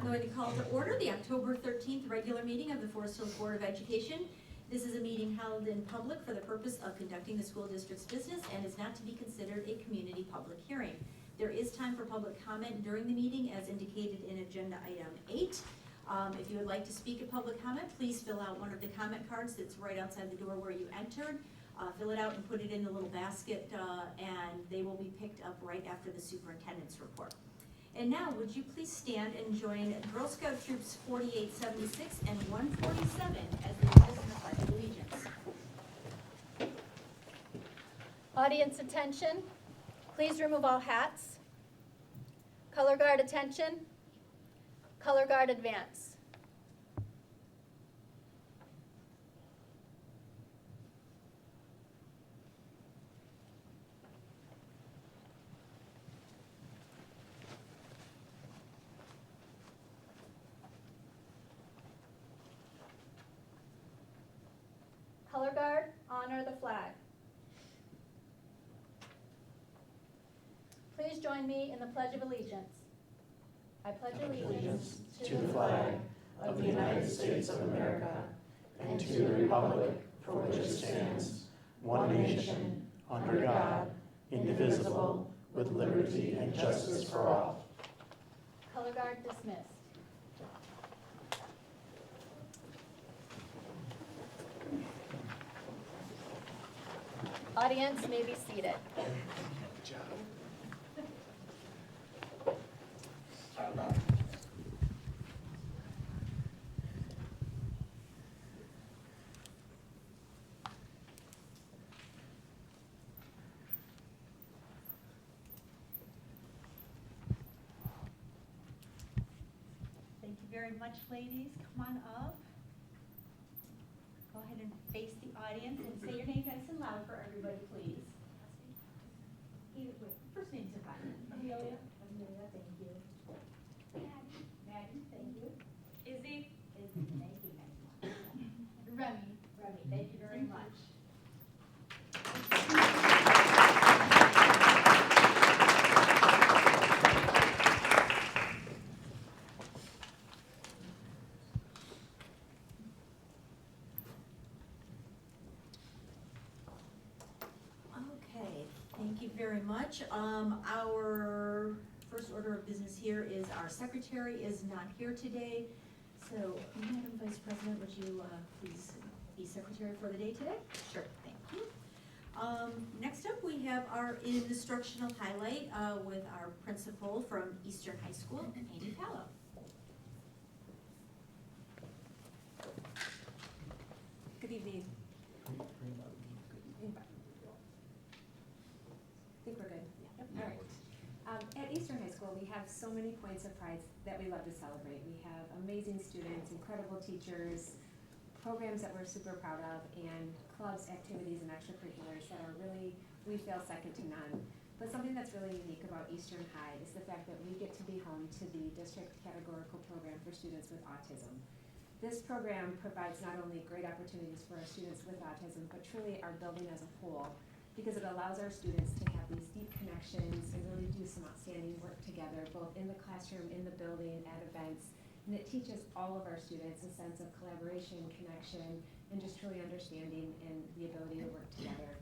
going to call to order the October 13th regular meeting of the Forest Hills Board of Education. This is a meeting held in public for the purpose of conducting the school district's business and is not to be considered a community public hearing. There is time for public comment during the meeting as indicated in agenda item 8. If you would like to speak at public comment, please fill out one of the comment cards that's right outside the door where you entered. Fill it out and put it in the little basket and they will be picked up right after the superintendent's report. And now, would you please stand and join Girl Scout Troops 4876 and 147 as they dismiss the Pledge of Allegiance. Audience attention, please remove all hats. Color guard attention. Color guard advance. Color guard, honor the flag. Please join me in the Pledge of Allegiance. I pledge allegiance to the flag of the United States of America and to the republic for which it stands, one nation, under God, indivisible, with liberty and justice for all. Color guard dismissed. Audience may be seated. Thank you very much, ladies. Come on up. Go ahead and face the audience and say your name nice and loud for everybody, please. First name's fine. Amelia. Amelia, thank you. Maddie. Maddie, thank you. Izzy. Izzy, thank you. Remy. Remy, thank you very much. Thank you very much. Our first order of business here is our secretary is not here today. So, Madam Vice President, would you please be secretary for the day today? Sure, thank you. Next up, we have our instructional highlight with our principal from Eastern High School, Amy Pallo. Good evening. I think we're good. Yeah. Yep. All right. At Eastern High School, we have so many points of pride that we love to celebrate. We have amazing students, incredible teachers, programs that we're super proud of, and clubs, activities, and extracurriculars that are really, we feel, second to none. But something that's really unique about Eastern High is the fact that we get to be home to the district categorical program for students with autism. This program provides not only great opportunities for our students with autism, but truly our building as a whole, because it allows our students to have these deep connections and really do some outstanding work together, both in the classroom, in the building, at events. And it teaches all of our students a sense of collaboration, connection, and just truly understanding and the ability to work together.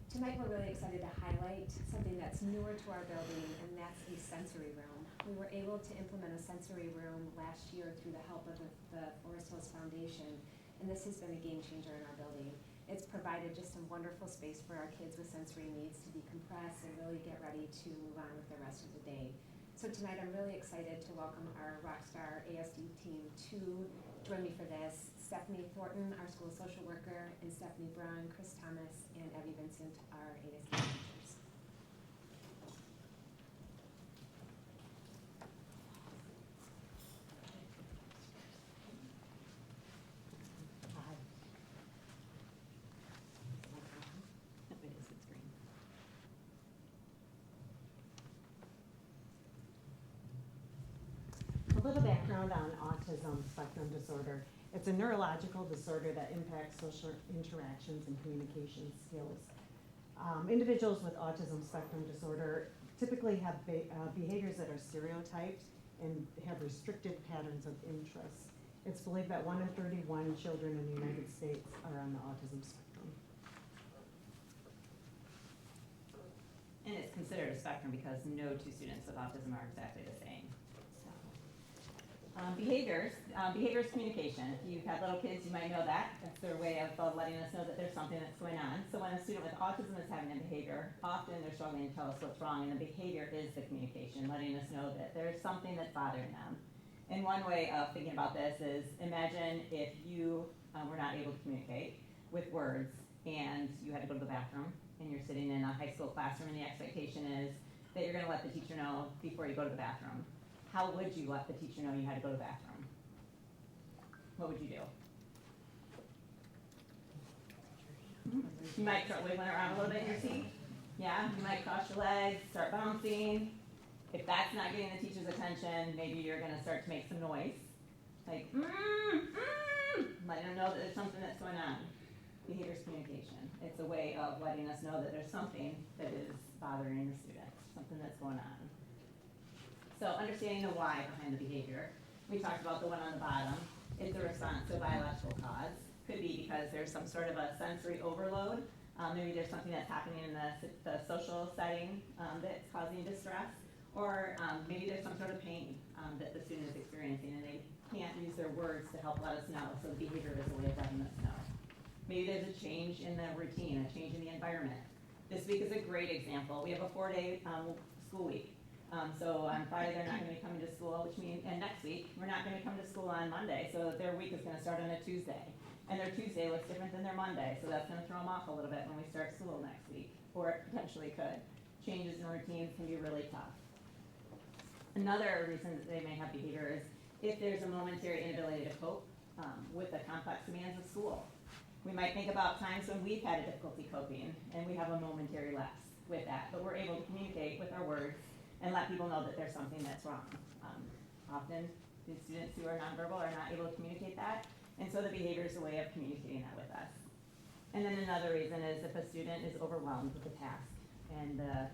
Tonight we're really excited to highlight something that's newer to our building, and that's a sensory room. We were able to implement a sensory room last year through the help of the Forest Hills Foundation, and this has been a game changer in our building. It's provided just some wonderful space for our kids with sensory needs to decompress and really get ready to move on with the rest of the day. So tonight I'm really excited to welcome our Rockstar ASD team to join me for this. Stephanie Thornton, our school social worker, and Stephanie Braun, Chris Thomas, and Abby Vincent, our ASD teachers. A little background on autism spectrum disorder. It's a neurological disorder that impacts social interactions and communication skills. Individuals with autism spectrum disorder typically have behaviors that are stereotyped and have restricted patterns of interest. It's believed that 1 in 31 children in the United States are on the autism spectrum. And it's considered a spectrum because no two students with autism are exactly the same. Behaviors communication. If you've had little kids, you might know that. That's their way of letting us know that there's something that's going on. So when a student with autism is having a behavior, often they're struggling to tell us what's wrong, and the behavior is the communication, letting us know that there's something that's bothering them. And one way of thinking about this is, imagine if you were not able to communicate with words and you had to go to the bathroom, and you're sitting in a high school classroom, and the expectation is that you're going to let the teacher know before you go to the bathroom. How would you let the teacher know you had to go to the bathroom? What would you do? You might start wiggling around a little bit in your seat. Yeah, you might cross your legs, start bouncing. If that's not getting the teacher's attention, maybe you're going to start to make some noise. Like, letting them know that there's something that's going on. Behaviors communication. It's a way of letting us know that there's something that is bothering the student, something that's going on. So understanding the why behind the behavior. We talked about the one on the bottom. It's a response to a biological cause. Could be because there's some sort of a sensory overload. Maybe there's something that's happening in the social setting that's causing distress. Or maybe there's some sort of pain that the student is experiencing and they can't use their words to help let us know. So the behavior is a way of letting us know. Maybe there's a change in the routine, a change in the environment. This week is a great example. We have a 4-day school week. So on Friday, they're not going to be coming to school, which means, and next week, we're not going to come to school on Monday. So their week is going to start on a Tuesday. And their Tuesday looks different than their Monday. So that's going to throw them off a little bit when we start school next week, or it potentially could. Changes in routines can be really tough. Another reason that they may have behavior is if there's a momentary inability to cope with the complex demands of school. We might think about times when we've had a difficulty coping and we have a momentary lapse with that, but we're able to communicate with our words and let people know that there's something that's wrong. Often, the students who are nonverbal are not able to communicate that, and so the behavior is a way of communicating that with us. And then another reason is if a student is overwhelmed with the task, and the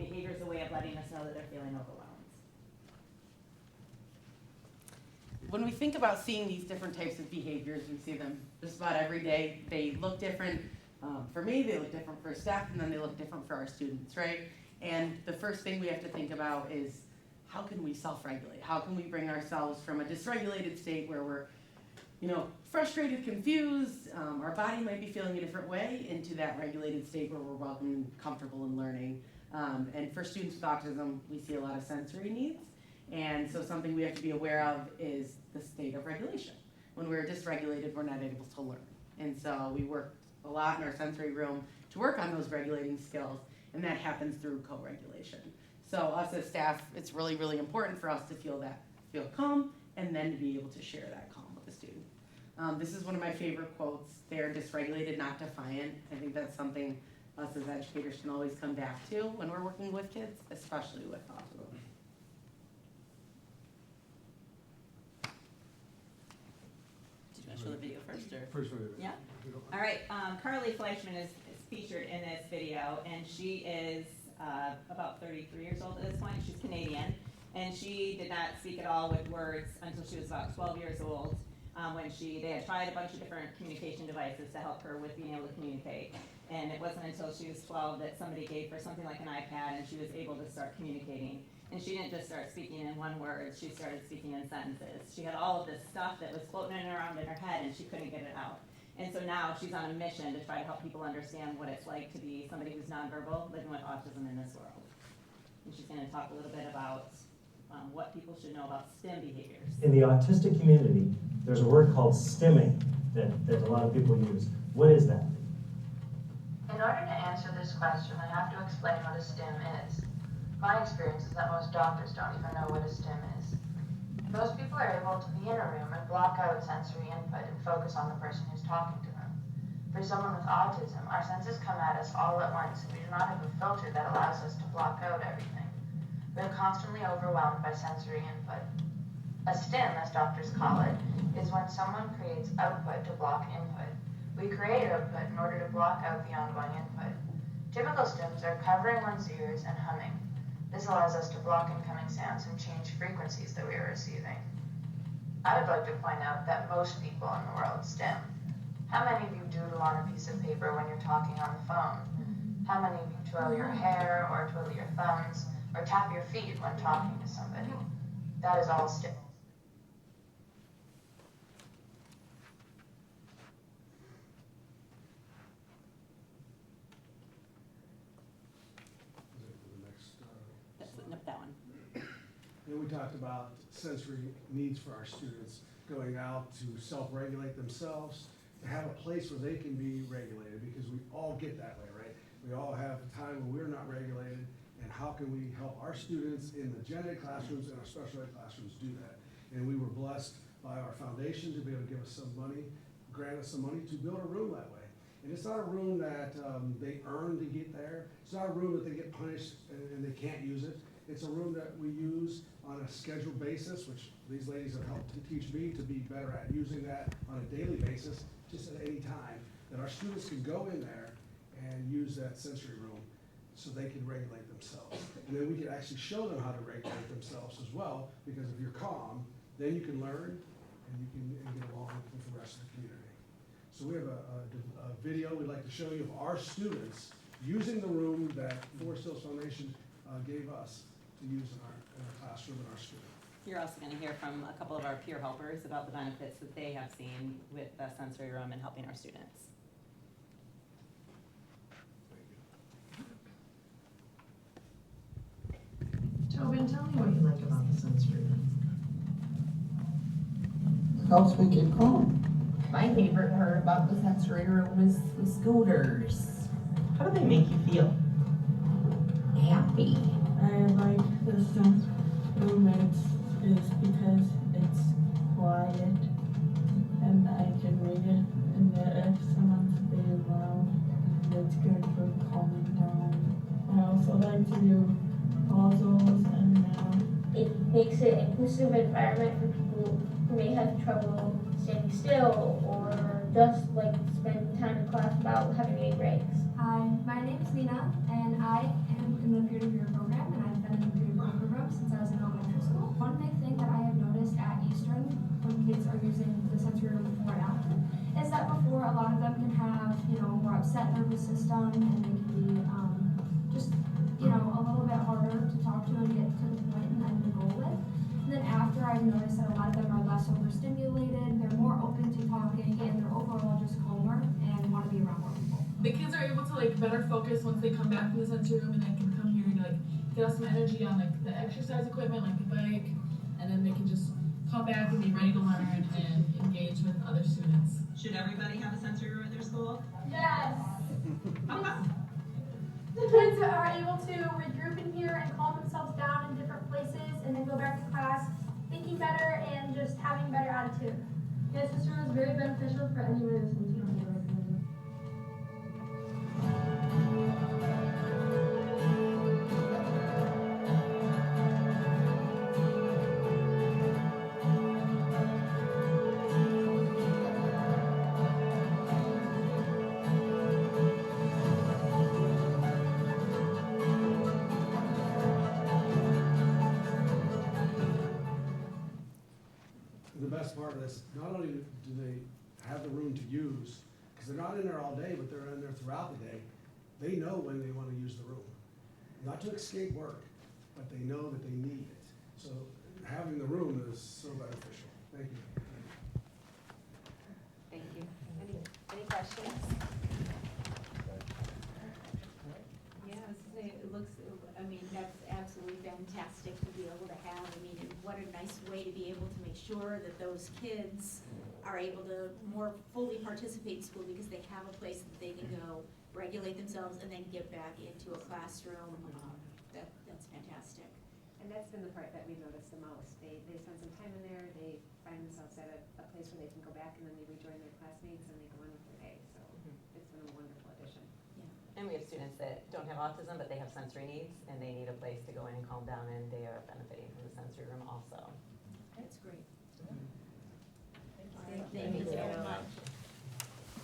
behavior is a way of letting us know that they're feeling overwhelmed. When we think about seeing these different types of behaviors, we see them just about every day. They look different for me, they look different for staff, and then they look different for our students, right? And the first thing we have to think about is how can we self-regulate? How can we bring ourselves from a dysregulated state where we're, frustrated, confused, our body might be feeling a different way, into that regulated state where we're welcome and comfortable in learning. And for students with autism, we see a lot of sensory needs. And so something we have to be aware of is the state of regulation. When we're dysregulated, we're not able to learn. And so we worked a lot in our sensory room to work on those regulating skills, and that happens through co-regulation. So us as staff, it's really, really important for us to feel calm, and then to be able to share that calm with the student. This is one of my favorite quotes. They're dysregulated, not defiant. I think that's something us as educators can always come back to when we're working with kids, especially with autism. Did you want to show the video first, or? First video. Yeah. All right. Carly Fleischman is featured in this video, and she is about 33 years old at this point. She's Canadian, and she did not speak at all with words until she was about 12 years old. When they had tried a bunch of different communication devices to help her with being able to communicate. And it wasn't until she was 12 that somebody gave her something like an iPad and she was able to start communicating. And she didn't just start speaking in one word, she started speaking in sentences. She had all of this stuff that was floating around in her head and she couldn't get it out. And so now she's on a mission to try to help people understand what it's like to be somebody who's nonverbal living with autism in this world. And she's going to talk a little bit about what people should know about STEM behaviors. In the autistic community, there's a word called stimming that a lot of people use. What is that? In order to answer this question, I have to explain what a STEM is. My experience is that most doctors don't even know what a STEM is. Most people are able to be in a room and block out sensory input and focus on the person who's talking to them. For someone with autism, our senses come at us all at once, and we do not have a filter that allows us to block out everything. We are constantly overwhelmed by sensory input. A STEM, as doctors call it, is when someone creates output to block input. We create output in order to block out the ongoing input. Typical STEMs are covering one's ears and humming. This allows us to block incoming sounds and change frequencies that we are I would like to point out that most people in the world STEM. How many of you doodle on a piece of paper when you're talking on the phone? How many of you twirl your hair or twiddle your thumbs or tap your feet when talking to somebody? That is all STEM. That one. And we talked about sensory needs for our students, going out to self-regulate themselves, to have a place where they can be regulated, because we all get that way, right? We all have a time when we're not regulated, and how can we help our students in the gen ed classrooms and our special ed classrooms do that? And we were blessed by our foundation to be able to give us some money, grant us some money to build a room that way. And it's not a room that they earn to get there. It's not a room that they get punished and they can't use it. It's a room that we use on a scheduled basis, which these ladies have helped to teach me to be better at using that on a daily basis, just at any time, that our students can go in there and use that sensory room so they can regulate themselves. And then we can actually show them how to regulate themselves as well, because if you're calm, then you can learn and you can get along with the rest of the community. So we have a video we'd like to show you of our students using the room that Forest Hills Foundation gave us to use in our classroom and our school. You're also going to hear from a couple of our peer helpers about the benefits that they have seen with the sensory room and helping our students. Tobin, tell me what you like about the sensory room. Helps me keep calm. My favorite part about the sensory room is the scooters. How do they make you feel? Happy. I like the sense room is because it's quiet and I can read it, and if someone's being loud, it's good for calming down. I also like to do puzzles and it makes it an inclusive environment for people who may have trouble standing still or just like spend time in class without having any breaks. Hi, my name is Nina, and I am in the peer-to-peer program, and I've been in the peer-to-peer program since I was in elementary school. One big thing that I have noticed at Eastern when kids are using the sensory room before and after is that before a lot of them can have, more upset nervous system, and they can be just, a little bit harder to talk to and get to the point and end the goal with. And then after, I've noticed that a lot of them are less overstimulated, they're more open to talking, and they're overall just calmer and want to be around more people. The kids are able to better focus once they come back from the sensory room, and they can come here and get us some energy on the exercise equipment, like the bike, and then they can just come back and be ready to learn and engage with other students. Should everybody have a sensory room at their school? Yes. How come? The kids are able to regroup in here and calm themselves down in different places, and then go back to class thinking better and just having better attitude. Yes, this room is very beneficial for anyone who's listening to it. The best part of this, not only do they have the room to use, because they're not in there all day, but they're in there throughout the day, they know when they want to use the room. Not to escape work, but they know that they need it. So having the room is so beneficial. Thank you. Thank you. Any questions? Yeah, it looks, that's absolutely fantastic to be able to have. What a nice way to be able to make sure that those kids are able to more fully participate in school because they have a place that they can go, regulate themselves, and then get back into a classroom. That's fantastic. And that's been the part that we've noticed the most. They spend some time in there, they find themselves at a place where they can go back, and then they rejoin their classmates and they go on with their day. So it's been a wonderful addition. And we have students that don't have autism, but they have sensory needs, and they need a place to go in and calm down, and they are benefiting from the sensory room also.